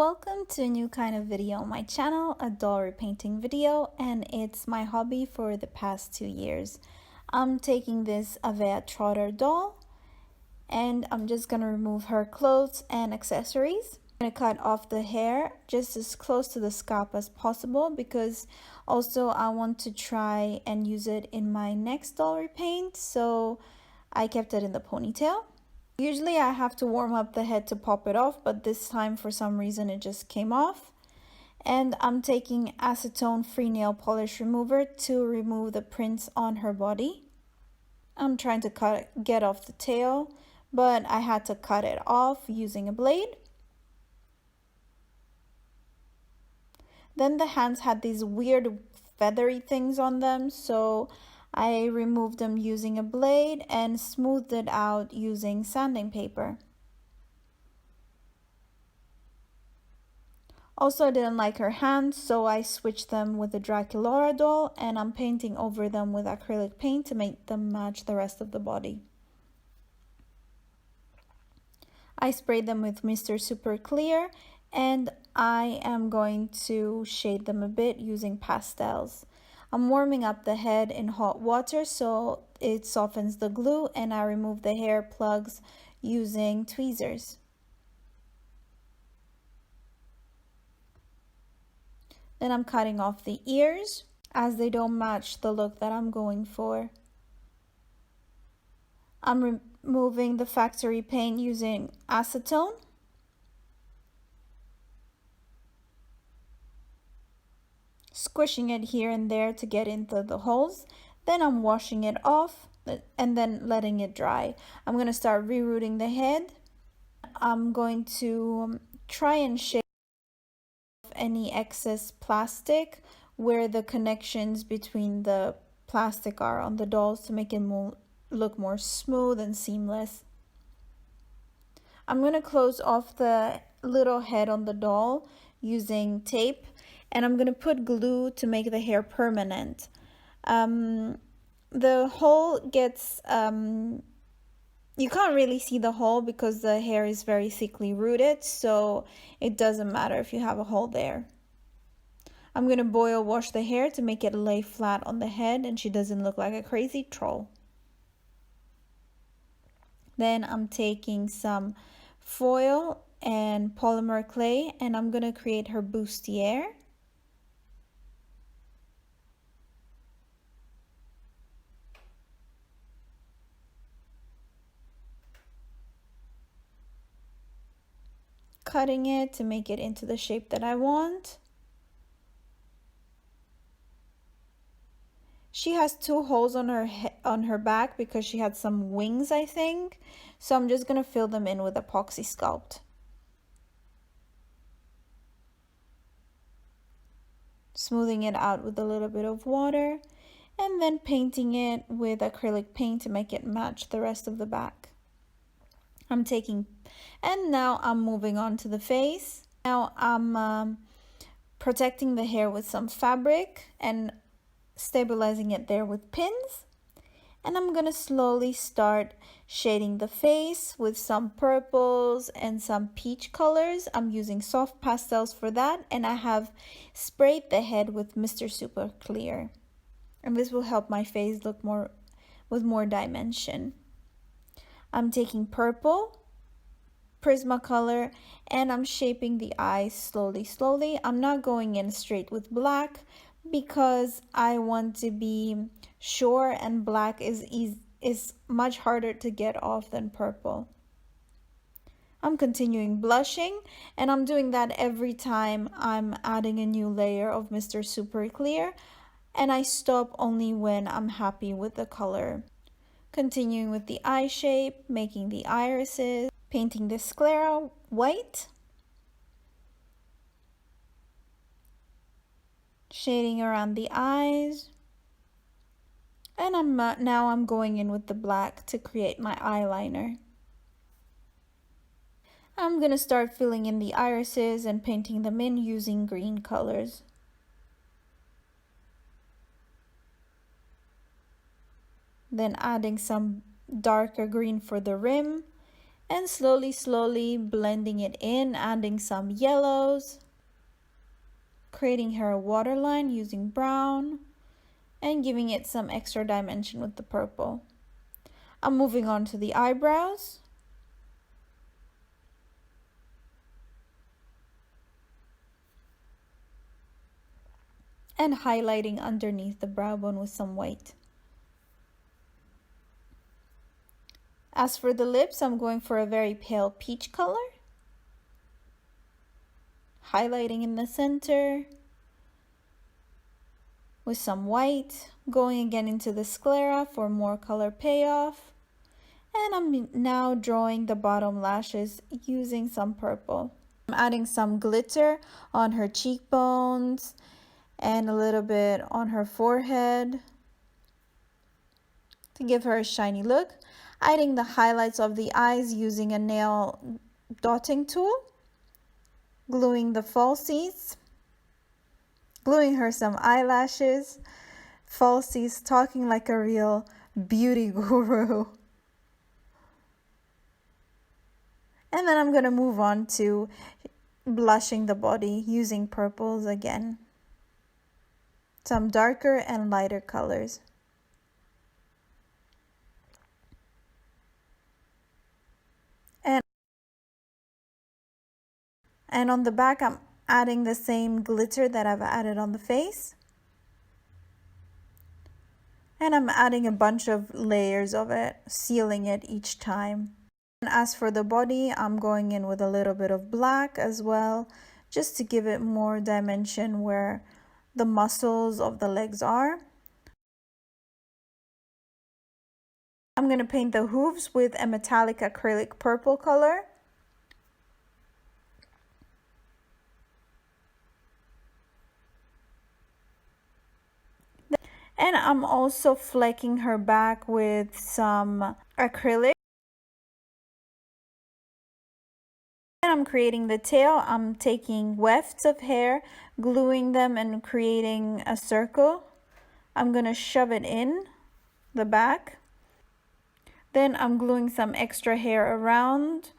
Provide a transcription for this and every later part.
Welcome to a new kind of video on my channel, a doll repainting video, and it's my hobby for the past 2 years. I'm taking this Avea Trotter doll and I'm just gonna remove her clothes and accessories. I'm gonna cut off the hair just as close to the scalp as possible because also I want to try and use it in my next doll repaint, so I kept it in the ponytail. Usually I have to warm up the head to pop it off, but this time for some reason it just came off. And I'm taking acetone free nail polish remover to remove the prints on her body. I'm trying to get off the tail, but I had to cut it off using a blade. Then the hands had these weird feathery things on them, so I removed them using a blade and smoothed it out using sanding paper. Also, I didn't like her hands, so I switched them with the Draculaura doll, and I'm painting over them with acrylic paint to make them match the rest of the body. I sprayed them with Mr. Super Clear, and I am going to shade them a bit using pastels. I'm warming up the head in hot water so it softens the glue, and I remove the hair plugs using tweezers. Then I'm cutting off the ears as they don't match the look that I'm going for. I'm removing the factory paint using acetone. Squishing it here and there to get into the holes. Then I'm washing it off and then letting it dry. I'm going to start rerouting the head. I'm going to try and shave off any excess plastic where the connections between the plastic are on the dolls to make it look more smooth and seamless. I'm going to close off the little head on the doll using tape, and I'm going to put glue to make the hair permanent. The hole gets, you can't really see the hole because the hair is very thickly rooted, so it doesn't matter if you have a hole there. I'm going to boil wash the hair to make it lay flat on the head and she doesn't look like a crazy troll. Then I'm taking some foil and polymer clay and I'm going to create her bustier. Cutting it to make it into the shape that I want. She has 2 holes on her back because she had some wings, I think. So I'm just going to fill them in with epoxy sculpt. Smoothing it out with a little bit of water and then painting it with acrylic paint to make it match the rest of the back. And now I'm moving on to the face. Now I'm protecting the hair with some fabric and stabilizing it there with pins. And I'm gonna slowly start shading the face with some purples and some peach colors. I'm using soft pastels for that, and I have sprayed the head with Mr. Super Clear. And this will help my face look with more dimension. I'm taking purple, Prismacolor, and I'm shaping the eyes slowly. I'm not going in straight with black because I want to be sure, and black is much harder to get off than purple. I'm continuing blushing, and I'm doing that every time I'm adding a new layer of Mr. Super Clear, and I stop only when I'm happy with the color. Continuing with the eye shape, making the irises, painting the sclera white, shading around the eyes, and now I'm going in with the black to create my eyeliner. I'm going to start filling in the irises and painting them in using green colors. Then adding some darker green for the rim And slowly blending it in, adding some yellows, creating her a waterline using brown, and giving it some extra dimension with the purple. I'm moving on to the eyebrows. And highlighting underneath the brow bone with some white. As for the lips, I'm going for a very pale peach color. Highlighting in the center with some white, going again into the sclera for more color payoff. And I'm now drawing the bottom lashes using some purple. I'm adding some glitter on her cheekbones and a little bit on her forehead to give her a shiny look. Adding the highlights of the eyes using a nail dotting tool. Gluing the falsies. Gluing her some eyelashes. Falsies, talking like a real beauty guru. And then I'm going to move on to blushing the body using purples again. Some darker and lighter colors. And on the back, I'm adding the same glitter that I've added on the face. And I'm adding a bunch of layers of it, sealing it each time. And as for the body, I'm going in with a little bit of black as well, just to give it more dimension where the muscles of the legs are. I'm going to paint the hooves with a metallic acrylic purple color. And I'm also flecking her back with some acrylic. And I'm creating the tail. I'm taking wefts of hair, gluing them and creating a circle. I'm going to shove it in the back. Then I'm gluing some extra hair around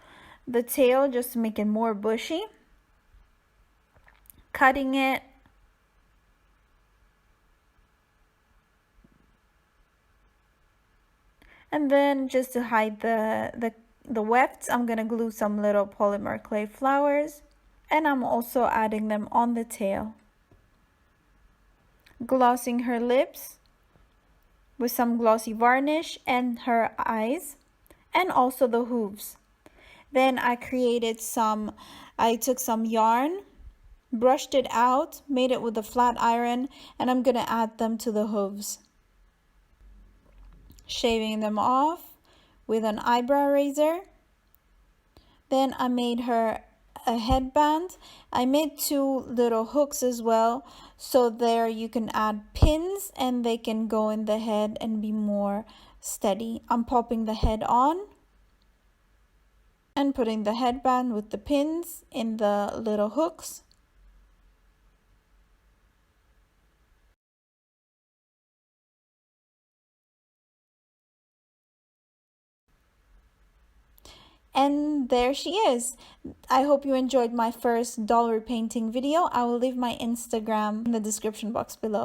the tail just to make it more bushy. Cutting it. And then just to hide the wefts, I'm going to glue some little polymer clay flowers. And I'm also adding them on the tail. Glossing her lips with some glossy varnish and her eyes. And also the hooves. Then I took some yarn, brushed it out, made it with a flat iron, and I'm going to add them to the hooves. Shaving them off with an eyebrow razor. Then I made her a headband. I made 2 little hooks as well, so there you can add pins and they can go in the head and be more steady. I'm popping the head on and putting the headband with the pins in the little hooks. And there she is. I hope you enjoyed my first doll repainting video. I will leave my Instagram in the description box below.